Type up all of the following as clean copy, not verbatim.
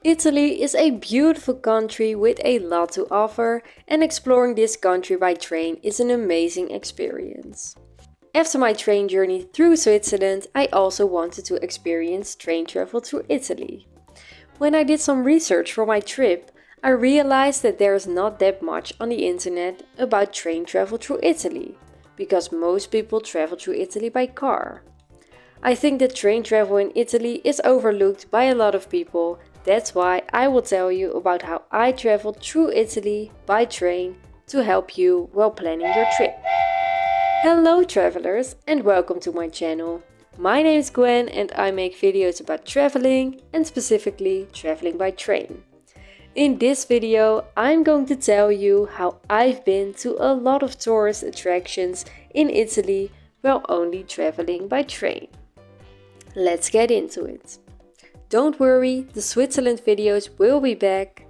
Italy is a beautiful country with a lot to offer, and exploring this country by train is an amazing experience. After my train journey through Switzerland, I also wanted to experience train travel through Italy. When I did some research for my trip, I realized that there is not that much on the internet about train travel through Italy, because most people travel through Italy by car. I think that train travel in Italy is overlooked by a lot of people. That's why I will tell you about how I traveled through Italy by train to help you while planning your trip. Hello travelers and welcome to my channel. My name is Gwen and I make videos about traveling and specifically traveling by train. In this video I'm going to tell you how I've been to a lot of tourist attractions in Italy while only traveling by train. Let's get into it. Don't worry, the Switzerland videos will be back,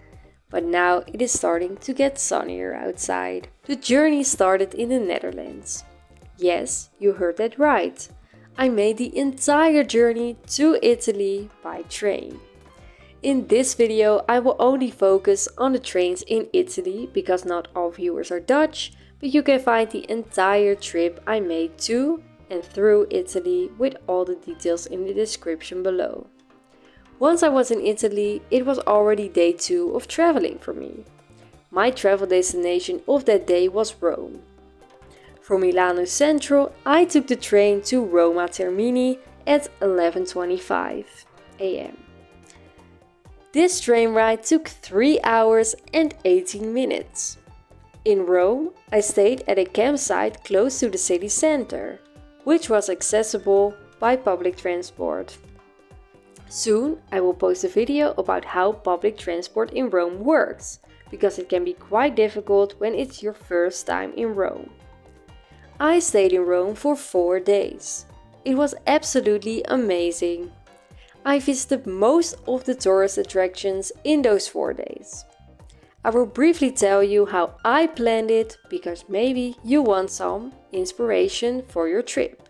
but now it is starting to get sunnier outside. The journey started in the Netherlands. Yes, you heard that right. I made the entire journey to Italy by train. In this video, I will only focus on the trains in Italy because not all viewers are Dutch, but you can find the entire trip I made to and through Italy with all the details in the description below. Once I was in Italy, it was already day 2 of traveling for me. My travel destination of that day was Rome. From Milano Central, I took the train to Roma Termini at 11:25 am. This train ride took 3 hours and 18 minutes. In Rome, I stayed at a campsite close to the city center, which was accessible by public transport. Soon I will post a video about how public transport in Rome works, because it can be quite difficult when it's your first time in Rome. I stayed in Rome for 4 days. It was absolutely amazing. I visited most of the tourist attractions in those 4 days. I will briefly tell you how I planned it, because maybe you want some inspiration for your trip.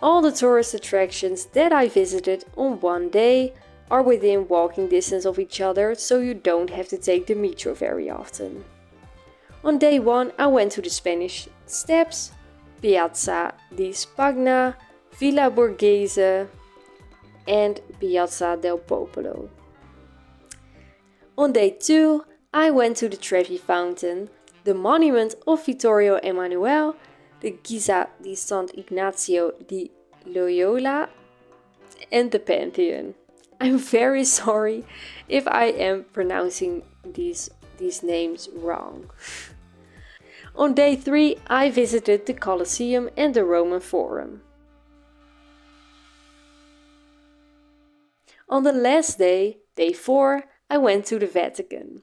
All the tourist attractions that I visited on one day are within walking distance of each other, so you don't have to take the metro very often. On day 1 I went to the Spanish Steps, Piazza di Spagna, Villa Borghese and Piazza del Popolo. On day 2 I went to the Trevi Fountain, the monument of Vittorio Emanuele, the Chiesa di Sant'Ignazio di Loyola and the Pantheon. I'm very sorry if I am pronouncing these names wrong. On day 3 I visited the Colosseum and the Roman Forum. On the last day, day 4, I went to the Vatican.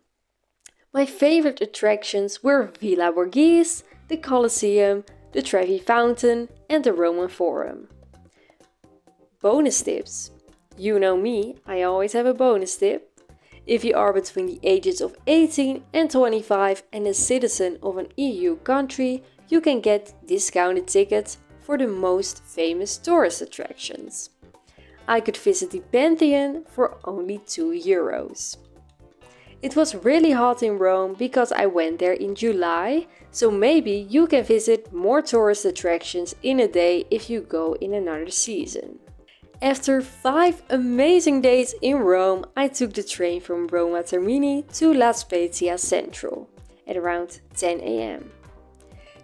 My favorite attractions were Villa Borghese, the Colosseum, the Trevi Fountain and the Roman Forum. Bonus tips. You know me, I always have a bonus tip. If you are between the ages of 18 and 25 and a citizen of an EU country, you can get discounted tickets for the most famous tourist attractions. I could visit the Pantheon for only €2. It was really hot in Rome because I went there in July, so maybe you can visit more tourist attractions in a day if you go in another season. After 5 amazing days in Rome, I took the train from Roma Termini to La Spezia Central at around 10 am.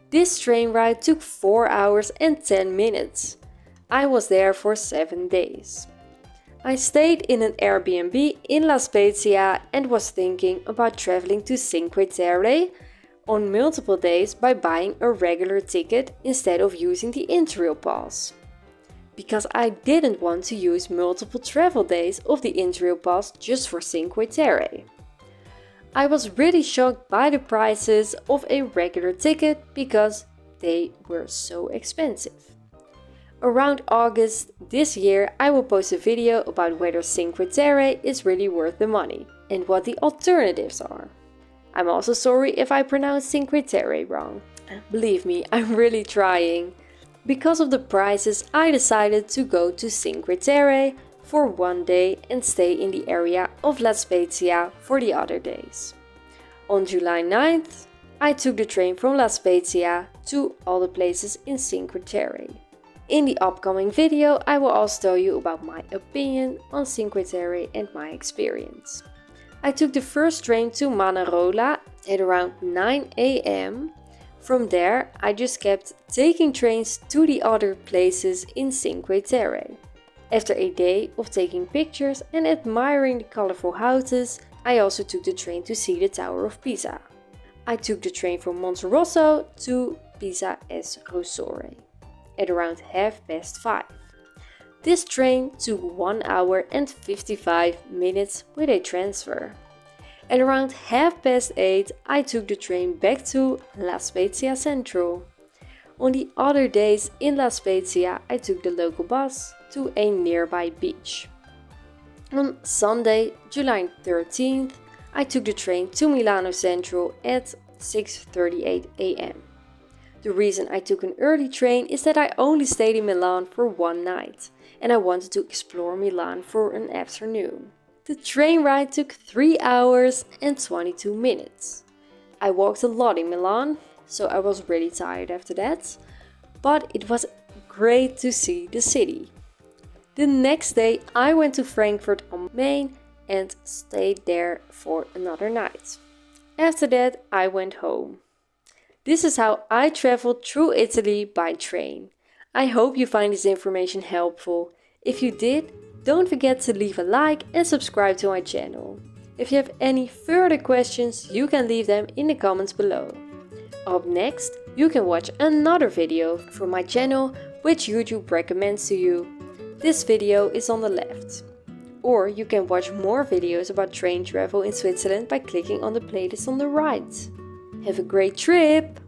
This train ride took 4 hours and 10 minutes. I was there for 7 days. I stayed in an Airbnb in La Spezia and was thinking about traveling to Cinque Terre on multiple days by buying a regular ticket instead of using the Interrail pass. Because I didn't want to use multiple travel days of the Interrail pass just for Cinque Terre. I was really shocked by the prices of a regular ticket because they were so expensive. Around August this year I will post a video about whether Cinque Terre is really worth the money and what the alternatives are. I'm also sorry if I pronounced Cinque Terre wrong. Believe me, I'm really trying. Because of the prices I decided to go to Cinque Terre, for one day and stay in the area of La Spezia for the other days. On July 9th, I took the train from La Spezia to all the places in Cinque Terre. In the upcoming video, I will also tell you about my opinion on Cinque Terre and my experience. I took the first train to Manarola at around 9 am. From there, I just kept taking trains to the other places in Cinque Terre. After a day of taking pictures and admiring the colorful houses, I also took the train to see the Tower of Pisa. I took the train from Monterosso to Pisa es Rosore at around 5:30. This train took 1 hour and 55 minutes with a transfer. At around 8:30, I took the train back to La Spezia Central. On the other days in La Spezia, I took the local bus to a nearby beach. On Sunday, July 13th, I took the train to Milano Central at 6:38 am. The reason I took an early train is that I only stayed in Milan for one night and I wanted to explore Milan for an afternoon. The train ride took 3 hours and 22 minutes. I walked a lot in Milan, so I was really tired after that, but it was great to see the city. The next day I went to Frankfurt on Main and stayed there for another night. After that I went home. This is how I traveled through Italy by train. I hope you find this information helpful. If you did, don't forget to leave a like and subscribe to my channel. If you have any further questions, you can leave them in the comments below. Up next, you can watch another video from my channel which YouTube recommends to you. This video is on the left. Or you can watch more videos about train travel in Switzerland by clicking on the playlist on the right. Have a great trip!